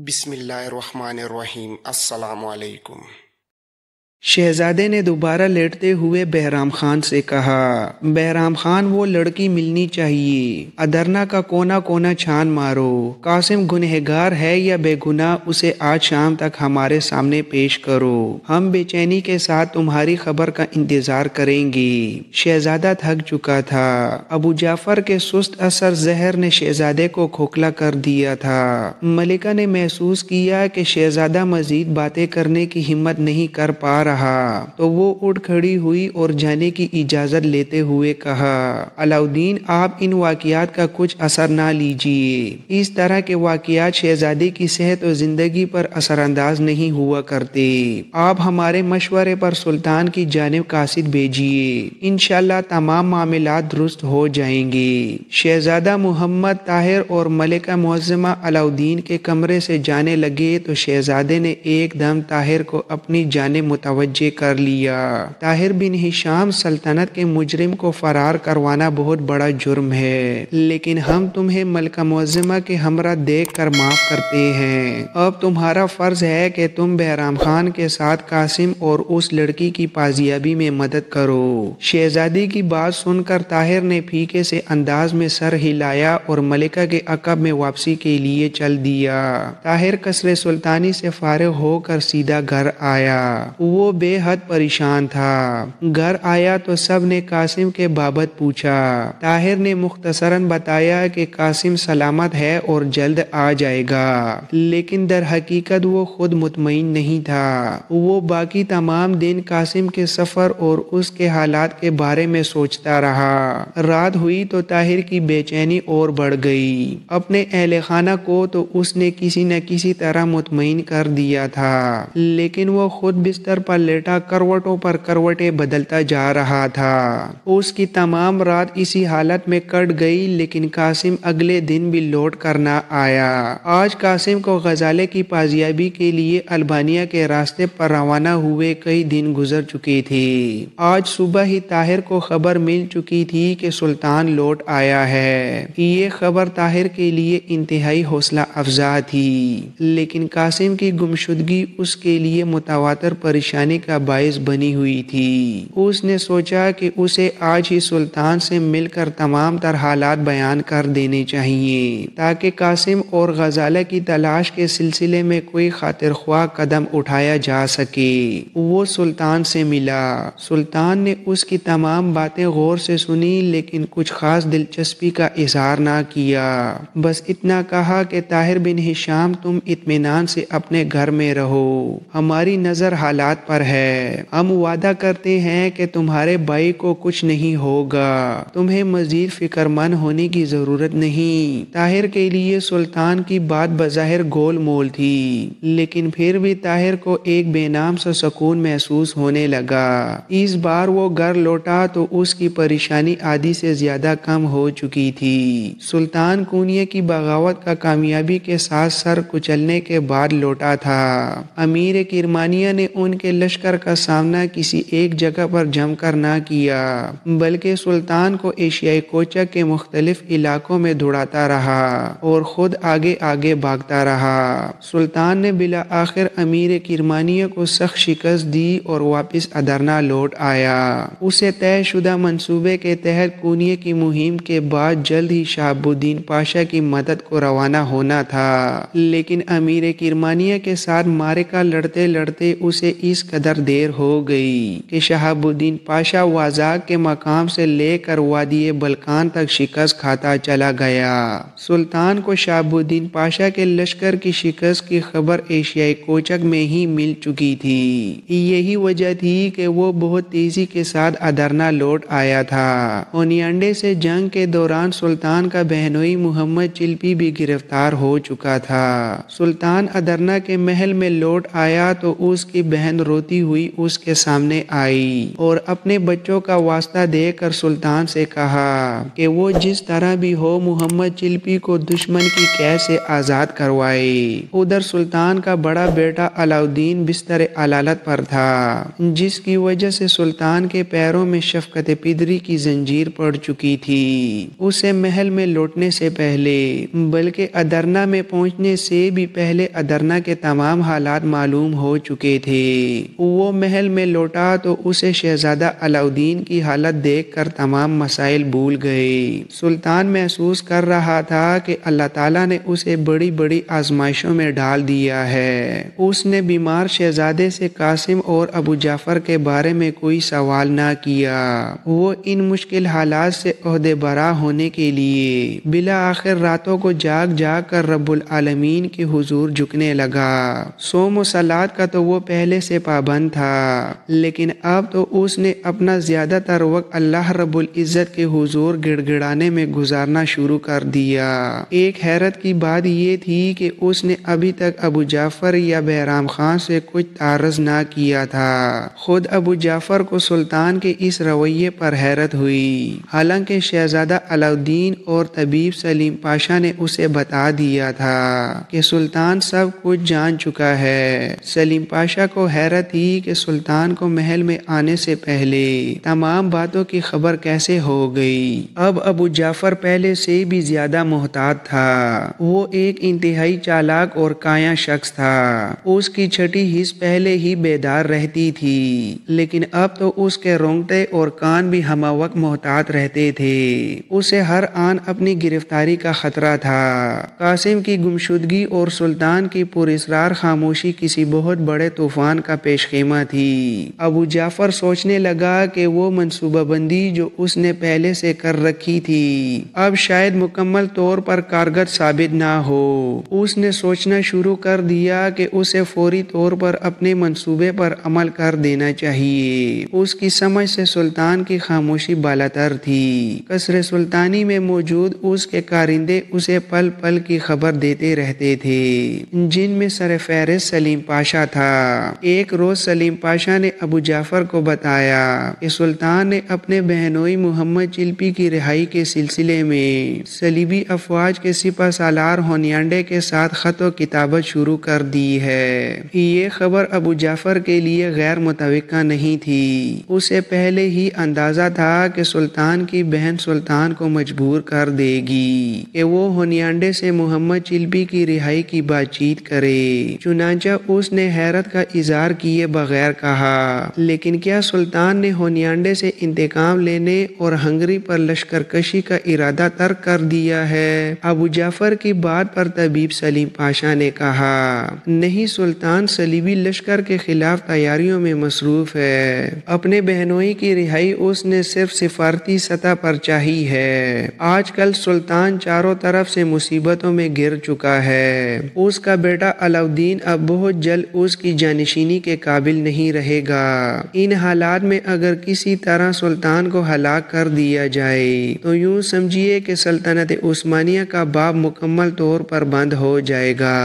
بسم اللہ الرحمن الرحیم۔ السلام علیکم۔ شہزادے نے دوبارہ لیٹتے ہوئے بہرام خان سے کہا، بہرام خان وہ لڑکی ملنی چاہیے، ادرنا کا کونا کونا چھان مارو، قاسم گنہگار ہے یا بے گناہ اسے آج شام تک ہمارے سامنے پیش کرو، ہم بے چینی کے ساتھ تمہاری خبر کا انتظار کریں گے۔ شہزادہ تھک چکا تھا، ابو جعفر کے سست اثر زہر نے شہزادے کو کھوکھلا کر دیا تھا۔ ملکہ نے محسوس کیا کہ شہزادہ مزید باتیں کرنے کی ہمت نہیں کر پا رہا، تو وہ اٹھ کھڑی ہوئی اور جانے کی اجازت لیتے ہوئے کہا، علاؤالدین آپ ان واقعات کا کچھ اثر نہ لیجیے، اس طرح کے واقعات شہزادے کی صحت و زندگی پر اثر انداز نہیں ہوا کرتے، آپ ہمارے مشورے پر سلطان کی جانب قاصد بھیجیے، انشاءاللہ تمام معاملات درست ہو جائیں گے۔ شہزادہ محمد طاہر اور ملکہ معظمہ علاؤالدین کے کمرے سے جانے لگے تو شہزادے نے ایک دم طاہر کو اپنی جانب متوجہ کر لیا۔ طاہر بن ہشام، سلطنت کے مجرم کو فرار کروانا بہت بڑا جرم ہے، لیکن ہم تمہیں ملکہ معظمہ کے ہمراہ دیکھ کر معاف کرتے ہیں، اب تمہارا فرض ہے کہ تم بہرام خان کے ساتھ قاسم اور اس لڑکی کی بازیابی میں مدد کرو۔ شہزادی کی بات سن کر طاہر نے پھیکے سے انداز میں سر ہلایا اور ملکہ کے عقب میں واپسی کے لیے چل دیا۔ طاہر قصر سلطانی سے فارغ ہو کر سیدھا گھر آیا، وہ بے حد پریشان تھا۔ گھر آیا تو سب نے قاسم کے بابت پوچھا۔ طاہر نے مختصراً بتایا کہ قاسم سلامت ہے اور جلد آ جائے گا، لیکن در حقیقت وہ خود مطمئن نہیں تھا۔ وہ باقی تمام دن قاسم کے سفر اور اس کے حالات کے بارے میں سوچتا رہا۔ رات ہوئی تو طاہر کی بے چینی اور بڑھ گئی۔ اپنے اہل خانہ کو تو اس نے کسی نہ کسی طرح مطمئن کر دیا تھا، لیکن وہ خود بستر پر لیٹا کروٹوں پر کروٹیں بدلتا جا رہا تھا۔ اس کی تمام رات اسی حالت میں کٹ گئی، لیکن قاسم اگلے دن بھی لوٹ کر نہ آیا۔ آج قاسم کو غزالے کی بازیابی کے لیے البانیہ کے راستے پر روانہ ہوئے کئی دن گزر چکے تھے۔ آج صبح ہی طاہر کو خبر مل چکی تھی کہ سلطان لوٹ آیا ہے۔ یہ خبر طاہر کے لیے انتہائی حوصلہ افزا تھی، لیکن قاسم کی گمشدگی اس کے لیے متواتر پریشانی کا باعث بنی ہوئی تھی۔ اس نے سوچا کہ اسے آج ہی سلطان سے مل کر تمام تر حالات بیان کر دینے چاہیے، تاکہ قاسم اور غزالہ کی تلاش کے سلسلے میں کوئی خاطر خواہ قدم اٹھایا جا سکے۔ وہ سلطان سے ملا۔ سلطان نے اس کی تمام باتیں غور سے سنی، لیکن کچھ خاص دلچسپی کا اظہار نہ کیا۔ بس اتنا کہا کہ طاہر بن ہشام تم اطمینان سے اپنے گھر میں رہو، ہماری نظر حالات پر ہے، ہم وعدہ کرتے ہیں کہ تمہارے بھائی کو کچھ نہیں ہوگا، تمہیں مزید فکر مند ہونے کی ضرورت نہیں۔ طاہر کے لیے سلطان کی بات بظاہر گول مول تھی، لیکن پھر بھی طاہر کو ایک بے نام سا سکون محسوس ہونے لگا۔ اس بار وہ گھر لوٹا تو اس کی پریشانی آدھی سے زیادہ کم ہو چکی تھی۔ سلطان کونیہ کی بغاوت کا کامیابی کے ساتھ سر کچلنے کے بعد لوٹا تھا۔ امیر کرمانیہ نے ان کے لشکر کا سامنا کسی ایک جگہ پر جم کر نہ کیا، بلکہ سلطان کو ایشیائی کوچک کے مختلف علاقوں میں دوڑاتا رہا اور خود آگے آگے بھاگتا رہا۔ سلطان نے بالآخر امیر کرمانیہ کو سخت شکست دی اور واپس ادرنا لوٹ آیا۔ اسے طے شدہ منصوبے کے تحت کونیہ کی مہم کے بعد جلد ہی شہاب الدین پاشا کی مدد کو روانہ ہونا تھا، لیکن امیر کرمانیہ کے ساتھ معرکہ لڑتے لڑتے اسے اس قدر دیر ہو گئی کہ شہاب الدین پاشا واژاق کے مقام سے لے کر وادی بلقان تک شکست کھاتا چلا گیا۔ سلطان کو شہاب الدین پاشا کے لشکر کی شکست کی خبر ایشیائی کوچک میں ہی مل چکی تھی۔ یہی وجہ تھی کہ وہ بہت تیزی کے ساتھ ادرنا لوٹ آیا تھا۔ اونیانڈے سے جنگ کے دوران سلطان کا بہنوئی محمد چلپی بھی گرفتار ہو چکا تھا۔ سلطان ادرنا کے محل میں لوٹ آیا تو اس کی بہن رود روتی ہوئی اس کے سامنے آئی اور اپنے بچوں کا واسطہ دے کر سلطان سے کہا کہ وہ جس طرح بھی ہو محمد چلپی کو دشمن کی قید سے آزاد کروائے۔ ادھر سلطان کا بڑا بیٹا علاؤدین بستر علالت پر تھا، جس کی وجہ سے سلطان کے پیروں میں شفقت پدری کی زنجیر پڑ چکی تھی۔ اسے محل میں لوٹنے سے پہلے بلکہ ادرنا میں پہنچنے سے بھی پہلے ادرنا کے تمام حالات معلوم ہو چکے تھے۔ وہ محل میں لوٹا تو اسے شہزادہ علاؤدین کی حالت دیکھ کر تمام مسائل بھول گئے۔ سلطان محسوس کر رہا تھا کہ اللہ تعالیٰ نے اسے بڑی بڑی آزمائشوں میں ڈال دیا ہے۔ اس نے بیمار شہزادے سے قاسم اور ابو جعفر کے بارے میں کوئی سوال نہ کیا۔ وہ ان مشکل حالات سے عہدے برا ہونے کے لیے بالآخر راتوں کو جاگ جاگ کر رب العالمین کے حضور جھکنے لگا۔ صوم و صلات کا تو وہ پہلے سے پابند تھا، لیکن اب تو اس نے اپنا زیادہ تر وقت اللہ رب العزت کے حضور گڑ گڑانے میں گزارنا شروع کر دیا۔ ایک حیرت کی بات یہ تھی کہ اس نے ابھی تک ابو جعفر یا بہرام خان سے کچھ تعارض نہ کیا تھا۔ خود ابو جعفر کو سلطان کے اس رویے پر حیرت ہوئی، حالانکہ شہزادہ علاؤدین اور طبیب سلیم پاشا نے اسے بتا دیا تھا کہ سلطان سب کچھ جان چکا ہے۔ سلیم پاشا کو حیرت تھی کہ سلطان کو محل میں آنے سے پہلے تمام باتوں کی خبر کیسے ہو گئی۔ اب ابو جعفر پہلے سے بھی زیادہ محتاط تھا۔ وہ ایک انتہائی چالاک اور کایاں شخص تھا۔ اس کی چھٹی حص پہلے ہی بیدار رہتی تھی، لیکن اب تو اس کے رونگٹے اور کان بھی ہمہ وقت محتاط رہتے تھے۔ اسے ہر آن اپنی گرفتاری کا خطرہ تھا۔ قاسم کی گمشدگی اور سلطان کی پراسرار خاموشی کسی بہت بڑے طوفان کا پیش خیمہ تھی۔ ابو جعفر سوچنے لگا کہ وہ منصوبہ بندی جو اس نے پہلے سے کر رکھی تھی اب شاید مکمل طور پر کارگر ثابت نہ ہو۔ اس نے سوچنا شروع کر دیا کہ اسے فوری طور پر اپنے منصوبے پر عمل کر دینا چاہیے۔ اس کی سمجھ سے سلطان کی خاموشی بالاتر تھی۔ قصر سلطانی میں موجود اس کے کارندے اسے پل پل کی خبر دیتے رہتے تھے، جن میں سر فہرست سلیم پاشا تھا۔ ایک روز سلیم پاشا نے ابو جعفر کو بتایا کہ سلطان نے اپنے بہنوئی محمد چلپی کی رہائی کے سلسلے میں صلیبی افواج کے سپہ سالار ہونیانڈے کے ساتھ خط و کتابت شروع کر دی ہے۔ یہ خبر ابو جعفر کے لیے غیر متوقع نہیں تھی۔ اسے پہلے ہی اندازہ تھا کہ سلطان کی بہن سلطان کو مجبور کر دے گی کہ وہ ہونیانڈے سے محمد چلپی کی رہائی کی بات چیت کرے۔ چنانچہ اس نے حیرت کا اظہار کیے بغیر کہا، لیکن کیا سلطان نے ہونیانڈے سے انتقام لینے اور ہنگری پر لشکر کشی کا ارادہ ترک کر دیا ہے؟ ابو جعفر کی بات پر طبیب سلیم پاشا نے کہا، نہیں، سلطان صلیبی لشکر کے خلاف تیاریوں میں مصروف ہے۔ اپنے بہنوئی کی رہائی اس نے صرف سفارتی سطح پر چاہی ہے۔ آج کل سلطان چاروں طرف سے مصیبتوں میں گر چکا ہے۔ اس کا بیٹا علاؤدین اب بہت جلد اس کی جانشینی کے قابل نہیں رہے گا۔ ان حالات میں اگر کسی طرح سلطان کو ہلاک کر دیا جائے تو یوں سمجھیے کہ سلطنت عثمانیہ کا باب مکمل طور پر بند ہو جائے گا۔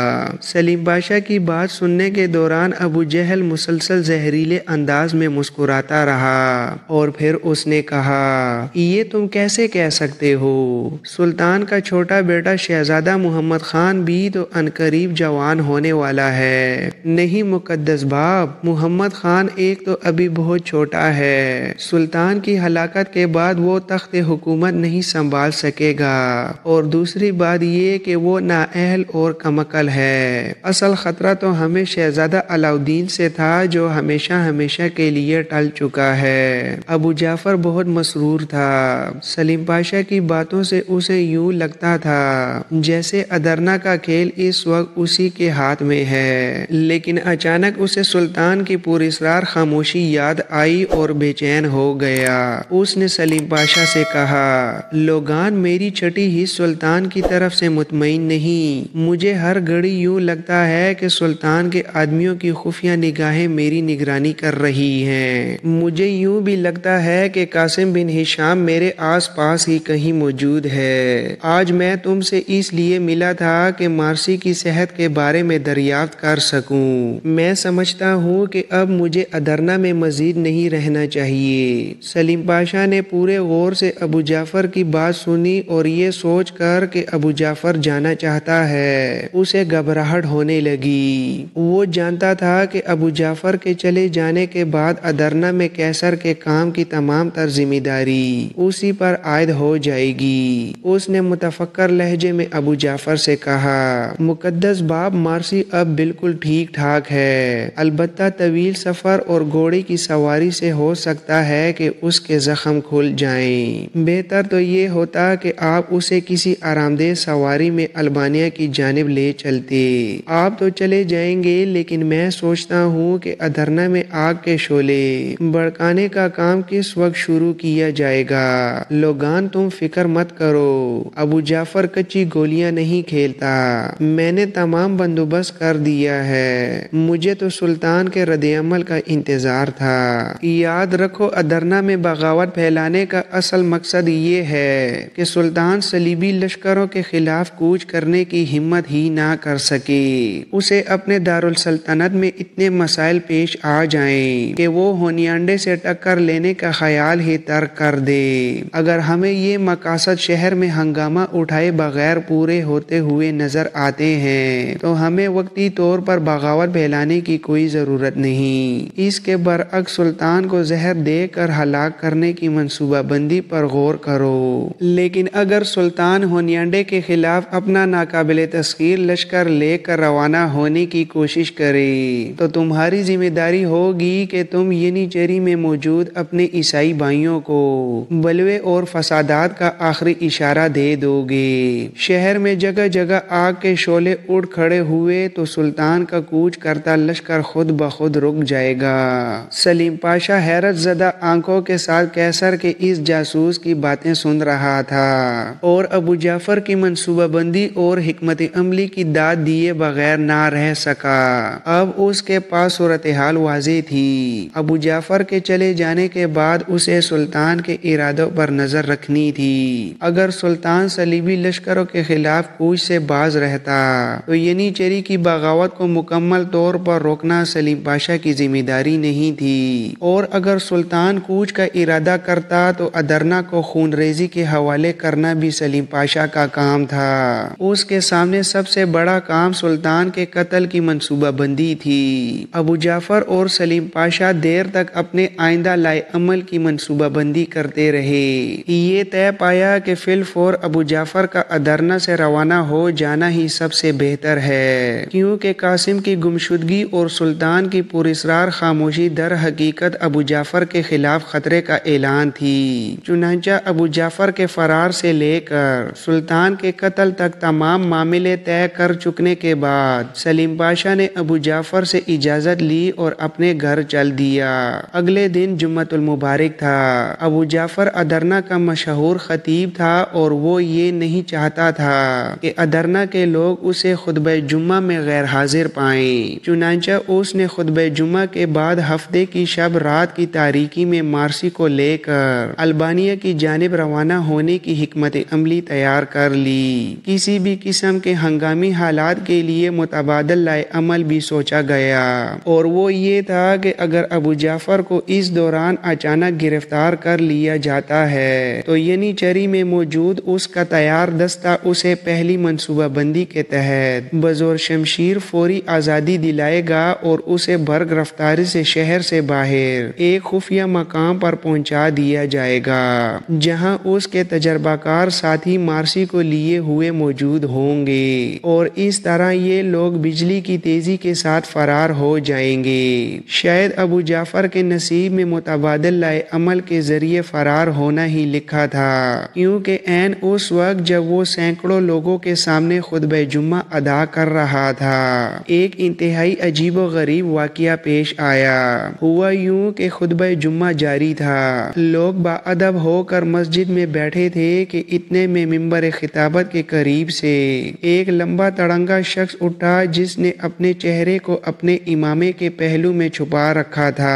سلیم پاشا کی بات سننے کے دوران ابو جہل مسلسل زہریلے انداز میں مسکراتا رہا اور پھر اس نے کہا، یہ تم کیسے کہہ سکتے ہو؟ سلطان کا چھوٹا بیٹا شہزادہ محمد خان بھی تو عنقریب جوان ہونے والا ہے۔ نہیں مقدس باپ، محمد خان ایک تو ابھی بہت چھوٹا ہے۔ سلطان کی ہلاکت کے بعد وہ تخت حکومت نہیں سنبھال سکے گا، اور دوسری بات یہ کہ وہ نااہل اور کمعقل ہے۔ اصل خطرہ تو ہمیں شہزادہ علاؤدین سے تھا جو ہمیشہ ہمیشہ کے لیے ٹل چکا ہے۔ ابو جعفر بہت مسرور تھا۔ سلیم پاشا کی باتوں سے اسے یوں لگتا تھا جیسے ادرنا کا کھیل اس وقت اسی کے ہاتھ میں ہے، لیکن اچانک اسے سلطان کی پراسرار خاموشی یاد آئی اور بے چین ہو گیا۔ اس نے سلیم پاشا سے کہا، لوگان، میری چھٹی ہی سلطان کی طرف سے مطمئن نہیں۔ مجھے ہر گھڑی یوں لگتا ہے کہ سلطان کے آدمیوں کی خفیہ نگاہیں میری نگرانی کر رہی ہیں۔ مجھے یوں بھی لگتا ہے کہ قاسم بن ہشام میرے آس پاس ہی کہیں موجود ہے۔ آج میں تم سے اس لیے ملا تھا کہ مارسی کی صحت کے بارے میں دریافت کر سکوں۔ میں سمجھتا ہوں کہ اب مجھے ادرنا میں مزید نہیں رہنا چاہیے۔ سلیم پاشا نے پورے غور سے ابو جعفر کی بات سنی اور یہ سوچ کر کہ ابو جعفر جانا چاہتا ہے اسے گھبراہٹ ہونے لگی۔ وہ جانتا تھا کہ ابو جعفر کے چلے جانے کے بعد ادرنا میں کیسر کے کام کی تمام تر ذمہ داری اسی پر عائد ہو جائے گی۔ اس نے متفکر لہجے میں ابو جعفر سے کہا، مقدس باپ، مارسی اب بالکل ٹھیک ٹھاک ہے، البتہ طویل سفر اور گھوڑے کی سواری سے ہو سکتا ہے کہ اس کے زخم کھل جائیں۔ بہتر تو یہ ہوتا کہ آپ اسے کسی آرام دہ سواری میں البانیہ کی جانب لے چلتے۔ آپ تو چلے جائیں گے لیکن میں سوچتا ہوں کہ ادرنا میں آگ کے شعلے بھڑکانے کا کام کس وقت شروع کیا جائے گا۔ لوگان تم فکر مت کرو، ابو جعفر کچی گولیاں نہیں کھیلتا، میں نے تمام بندوبست کر دیا ہے، مجھے تو سلطان کے رد عمل کا انتظار تھا۔ یاد رکھو ادرنا میں بغاوت پھیلانے کا اصل مقصد یہ ہے کہ سلطان صلیبی لشکروں کے خلاف کوچ کرنے کی ہمت ہی نہ کر سکے، اسے اپنے دارالسلطنت میں اتنے مسائل پیش آ جائیں کہ وہ ہونیانڈے سے ٹکر لینے کا خیال ہی ترک کر دے۔ اگر ہمیں یہ مقاصد شہر میں ہنگامہ اٹھائے بغیر پورے ہوتے ہوئے نظر آتے ہیں تو ہمیں وقتی طور پر بغاوت پھیلانے کی کوئی ضرورت نہیں۔ اس کے برعکس سلطان کو زہر دے کر ہلاک کرنے کی منصوبہ بندی پر غور کرو۔ لیکن اگر سلطان ہونیانڈے کے خلاف اپنا ناقابل تسخیر لشکر لے کر روانہ ہونے کی کوشش کرے تو تمہاری ذمہ داری ہوگی کہ تم ینیچری میں موجود اپنے عیسائی بھائیوں کو بلوے اور فسادات کا آخری اشارہ دے دو گے۔ شہر میں جگہ جگہ آگ کے شعلے اٹھ کھڑے ہوئے تو سلطان کا کوچ کرتا لشکر خود بخود رک جائے گا۔ سلیم پاشا حیرت زدہ آنکھوں کے ساتھ قیصر کے اس جاسوس کی باتیں سن رہا تھا اور ابو جعفر کی منصوبہ بندی اور حکمت عملی کی داد دیے بغیر نہ رہ سکا۔ اب اس کے پاس صورتحال واضح تھی۔ ابو جعفر کے چلے جانے کے بعد اسے سلطان کے ارادوں پر نظر رکھنی تھی۔ اگر سلطان صلیبی لشکروں کے خلاف کوچ سے باز رہتا تو ینیچری کی بغاوت کو مکمل طور پر روکنا سلیم پاشا کی ذمہ داری نہیں تھی، اور اگر سلطان کوچ کا ارادہ کرتا تو ادرنا کو خون ریزی کے حوالے کرنا بھی سلیم پاشا کا کام تھا۔ اس کے سامنے سب سے بڑا کام سلطان کے قتل کی منصوبہ بندی تھی۔ ابو جعفر اور سلیم پاشا دیر تک اپنے آئندہ لائے عمل کی منصوبہ بندی کرتے رہے۔ یہ طے پایا کہ فی الفور ابو جعفر کا ادرنا سے روانہ ہو جانا ہی سب سے بہتر ہے، کیونکہ قاسم کی گمشدگی اور سلطان کی پراسرار خاموشی در حقیقت ابو جعفر کے خلاف خطرے کا اعلان تھی۔ چنانچہ ابو جعفر کے فرار سے لے کر سلطان کے قتل تک تمام معاملے طے کر چکنے کے بعد سلیم پاشا نے ابو جعفر سے اجازت لی اور اپنے گھر چل دیا۔ اگلے دن جمعۃ المبارک تھا۔ ابو جعفر ادرنا کا مشہور خطیب تھا اور وہ یہ نہیں چاہتا تھا کہ ادرنا کے لوگ اسے خطبہ جمعہ میں غیر حاضر پائیں۔ چنانچہ اس نے خطبہ جمعہ کے بعد ہفتے کی شب رات کی تاریکی میں مارسی کو لے کر البانیہ کی جانب روانہ ہونے کی حکمت عملی تیار کر لی۔ کسی بھی قسم کے ہنگامی حالات کے لیے متبادل لائے عمل بھی سوچا گیا، اور وہ یہ تھا کہ اگر ابو جعفر کو اس دوران اچانک گرفتار کر لیا جاتا ہے تو ینیچری میں موجود اس کا تیار دستہ اسے پہلی منصوبہ بندی کے تحت بزور شمشیر فوری آزادی دلائے گا اور اسے برگ رفتاری سے شہر سے باہر ایک خفیہ مقام پر پہنچا دیا جائے گا جہاں اس کے تجربہ کار ساتھی مارسی کو لیے ہوئے موجود ہوں گے، اور اس طرح یہ لوگ بجلی کی تیزی کے ساتھ فرار ہو جائیں گے۔ شاید ابو جعفر کے نصیب میں متبادل لائے عمل کے ذریعے فرار ہونا ہی لکھا تھا، کیونکہ عین اس وقت جب وہ سینکڑوں لوگوں کے سامنے خطبہ جمعہ ادا کر رہا تھا ایک انتہائی عجیب و غریب واقعہ پیش آیا۔ ہوا یوں کہ خطبہ جمعہ جاری تھا، لوگ باادب ہو کر مسجد میں بیٹھے تھے کہ اتنے میں منبر خطابت کے قریب سے ایک لمبا تڑنگا شخص اٹھا جس نے اپنے چہرے کو اپنے امامے کے پہلو میں چھپا رکھا تھا۔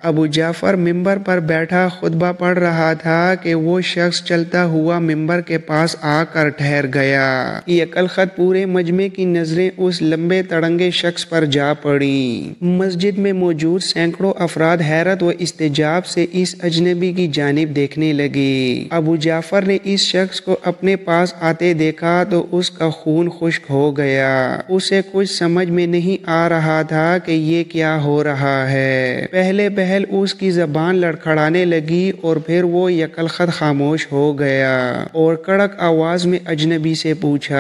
ابو جعفر منبر پر بیٹھا خطبہ پڑھ رہا تھا کہ وہ شخص چلتا ہوا منبر کے پاس آ کر ٹھہر گیا۔ یکلخت پورے مجمع کی نظریں اس لمبے تڑنگے شخص پر جا پڑیں۔ مسجد میں موجود سینکڑوں افراد حیرت و استعجاب سے اس اجنبی کی جانب دیکھنے لگے۔ ابو جعفر نے اس شخص کو اپنے پاس آتے دیکھا تو اس کا خون خشک ہو گیا۔ اسے کچھ سمجھ میں نہیں آ رہا تھا کہ یہ کیا ہو رہا ہے۔ پہلے پہل اس کی زبان لڑکھڑانے لگی اور پھر وہ یکلخت خاموش ہو گیا اور کڑک آواز میں اجنبی سے پوچھا،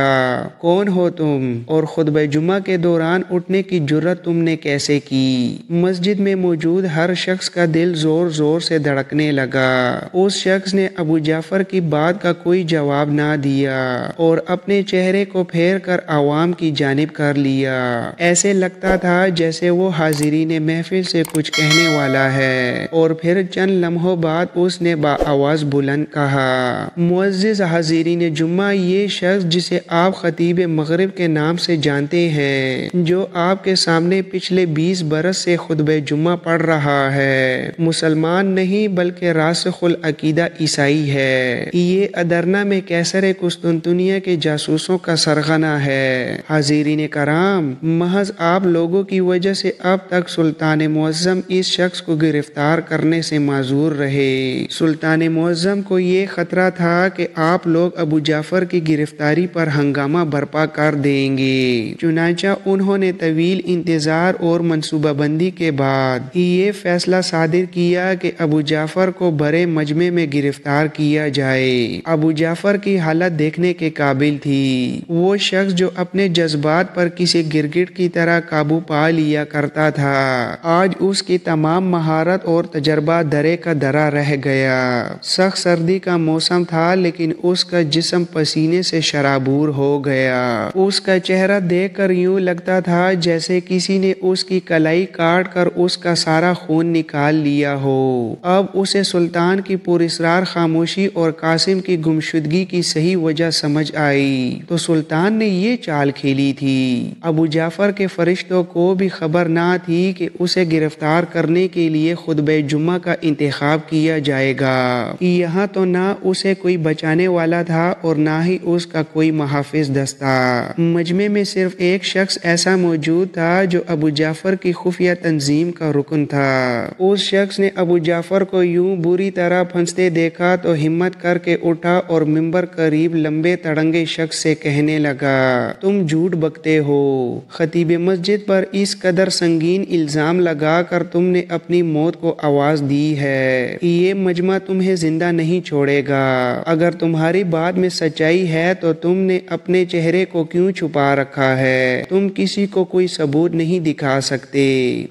کون ہو تم اور خطبہ جمعہ کے دوران اٹھنے کی جرت تم نے کیسے کی؟ مسجد میں موجود ہر شخص کا دل زور زور سے دھڑکنے لگا۔ اس شخص نے ابو جعفر کی بات کا کوئی جواب نہ دیا اور اپنے چہرے کو پھیر کر عوام کی جانب کر لیا۔ ایسے لگتا تھا جیسے وہ حاضرین محفل سے کچھ کہنے والا ہے، اور پھر چند لمحوں بعد اس نے بآواز بلند کہا، معزز حاضرین جمعہ، یہ شخص جسے آپ خطیب مغرب کے نام سے جانتے ہیں، جو آپ کے سامنے پچھلے 20 برس سے خطبہ جمعہ پڑھ رہا ہے، مسلمان نہیں بلکہ راسخ العقیدہ عیسائی ہے۔ یہ ادرنا میں کیسر قسطنطنیہ کے جاسوسوں کا سرغنہ ہے۔ حاضرین کرام، محض آپ لوگوں کی وجہ سے اب تک سلطان معظم اس شخص کو گرفتار کرنے سے معذور رہے۔ سلطان معظم کو یہ خطرہ تھا کہ آپ لوگ ابو جعفر کی گرفتاری پر ہنگامہ برپا کر دیں گے، چنانچہ انہوں نے طویل انتظار اور منصوبہ بندی کے بعد یہ فیصلہ صادر کیا کہ ابو جعفر کو بڑے مجمع میں گرفتار کیا جائے۔ ابو جعفر کی حالت دیکھنے کے قابل تھی۔ وہ شخص جو اپنے جذبات پر کسی گرگٹ کی طرح قابو پا لیا کرتا تھا، آج اس کی تمام مہارت اور تجربہ درے کا درا رہ گیا۔ سخت سردی کا موسم تھا لیکن اس کا جسم پسینے سے شرابور ہو گیا۔ اس کا چہرہ دیکھ کر یوں لگتا تھا جیسے کسی نے اس کی کلائی کاٹ کر اس کا سارا خون نکال لیا ہو۔ اب اسے سلطان کی پراسرار خاموشی اور قاسم کی گمشدگی کی صحیح وجہ سمجھ آئی۔ تو سلطان نے یہ چال کھیلی تھی۔ ابو جعفر کے فرشتوں کو بھی خبر نہ تھی کہ اسے گرفتار کرنے کے لیے خطبہ جمعہ کا انتخاب کیا جائے گا۔ یہاں تو نہ اسے کوئی بچانے والا تھا اور نہ ہی اس کا کوئی محافظ دستہ۔ مجمع میں صرف ایک شخص ایسا موجود تھا جو ابو جعفر کی خفیہ تنظیم کا رکن تھا۔ اس شخص نے ابو جعفر کو یوں بری طرح پھنستے دیکھا تو ہمت کر کے اٹھا اور منبر قریب لمبے تڑنگے شخص سے کہنے لگا، تم جھوٹ بکتے ہو۔ خطیب مسجد پر اس قدر سنگین الزام لگا کر تم نے اپنی موت کو آواز دی ہے۔ یہ مجمع تمہیں زندہ نہیں چھوڑے گا۔ اگر تمہاری بات میں سچائی ہے تو تم نے اپنے چہرے کو کیوں چھپا رکھا ہے؟ تم کسی کو کوئی ثبوت نہیں دکھا سکتے۔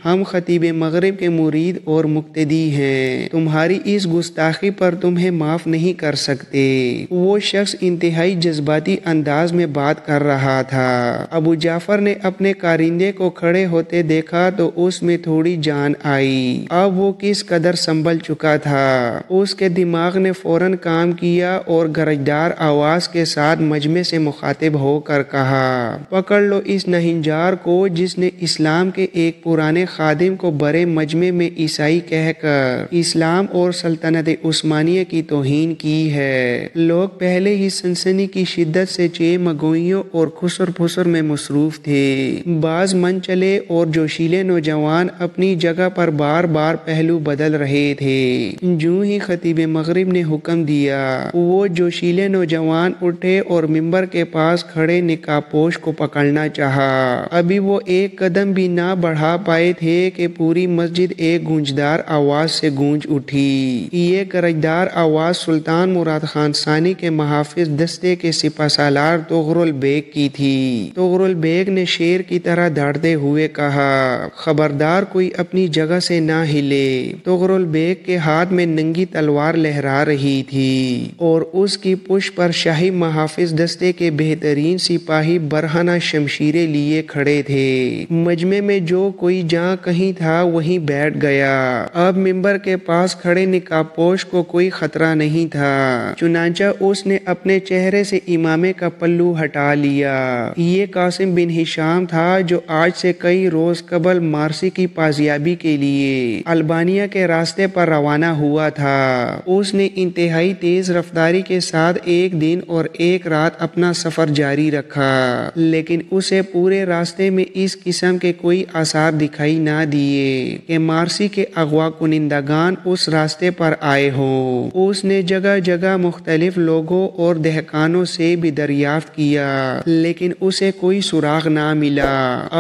ہم خطیب مغرب کے مرید اور مقتدی ہیں۔ تمہاری اس گستاخی پر تمہیں معاف نہیں کر سکتے۔ وہ شخص انتہائی جذباتی انداز میں بات کر رہا تھا۔ ابو جعفر نے اپنے کارندے کو کھڑے ہوتے دیکھا تو اس میں تھوڑی جان آئی۔ اب وہ کس قدر سنبھل چکا تھا۔ اس کے دماغ نے فوراً کام کیا اور گرجدار آواز کے ساتھ مجمع سے مخاطب ہو کر کہا، پکڑ لو اس نہنجار کو جس نے اسلام کے ایک پرانے خادم کو بڑے مجمع میں عیسائی کہہ کر اسلام اور سلطنت عثمانیہ کی توہین کی ہے۔ لوگ پہلے ہی سنسنی کی شدت سے چیمگوئیوں اور خسر پھسر میں مصروف تھے۔ بعض من چلے اور جوشیلے نوجوان اپنی جگہ پر بار بار پہلو بدل رہے تھے۔ جو ہی خطیب مغرب نے حکم دیا، وہ جوشیلے نوجوان اٹھے اور منبر کے پاس کھڑے نقاب پوش کو پکڑنا چاہا۔ ابھی وہ ایک قدم بھی نہ بڑھا پائے تھے کہ پوری مسجد ایک گونجدار آواز سے گونج اٹھی۔ یہ گرجدار آواز سلطان مراد خان ثانی کے محافظ دستے کے سپہ سالار طغرل بیگ کی تھی۔ طغرل بیگ نے شیر کی طرح دھڑتے ہوئے کہا، خبردار کوئی اپنی جگہ سے نہ ہلے۔ طغرل بیگ کے ہاتھ میں ننگی تلوار لہرا رہی تھی اور اس کی پشت پر شاہی محافظ دستے کے بہترین سپاہی برہنہ شمشیریں لیے کھڑے تھے۔ مجمع میں جو کوئی جہاں کہیں تھا وہیں بیٹھ گیا۔ اب منبر کے پاس کھڑے نقاب پوش کو کوئی خطرہ نہیں تھا، چنانچہ اس نے اپنے چہرے سے امامے کا پلو ہٹا لیا۔ یہ قاسم بن ہشام تھا جو آج سے کئی روز قبل مارسی کی بازیابی کے لیے البانیہ کے راستے پر روانہ ہوا تھا۔ اس نے انتہائی تیز رفتاری کے ساتھ ایک دن اور ایک رات اپنا سفر جاری رکھا، لیکن اسے پورے راستے میں اس قسم کے کوئی آثار دکھائی نہ دیے کہ مارسی کے اغوا کنندگان اس راستے پر آئے ہوں۔ اس نے جگہ جگہ مختلف لوگوں اور دہقانوں سے بھی دریافت کیا لیکن اسے کوئی سراغ نہ ملا۔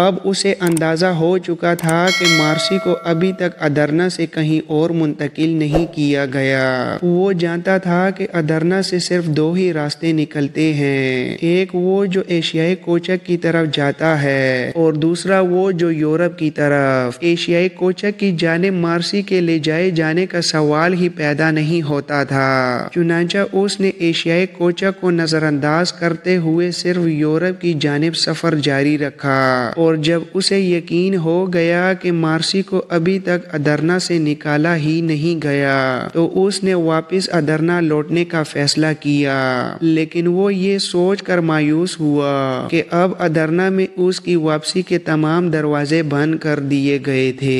اب اسے اندازہ ہو چکا تھا کہ مارسی کو ابھی تک ادرنا سے کہیں اور منتقل نہیں کیا گیا۔ وہ جانتا تھا کہ ادرنا سے صرف دو ہی راستے نکلتے ہیں، ایک وہ جو ایشیائی کوچک کی طرف جاتا ہے اور دوسرا وہ جو یورپ کی طرف۔ ایشیائی کوچک کی جانب مارسی کے لے جائے جانے کا سوال ہی پیدا نہیں ہوتا تھا، چنانچہ اس نے ایشیائی کوچک کو نظر انداز کرتے ہوئے صرف یورپ کی جانب سفر جاری رکھا، اور جب اسے یقین ہو گیا کہ مارسی کو ابھی تک ادرنا سے نکالا ہی نہیں گیا تو اس نے واپس ادرنا لوٹنے کا فیصلہ کیا، لیکن وہ یہ سوچ کر مایوس ہوا کہ اب ادرنا میں اس کی واپسی کے تمام دروازے بند کر دیے گئے تھے۔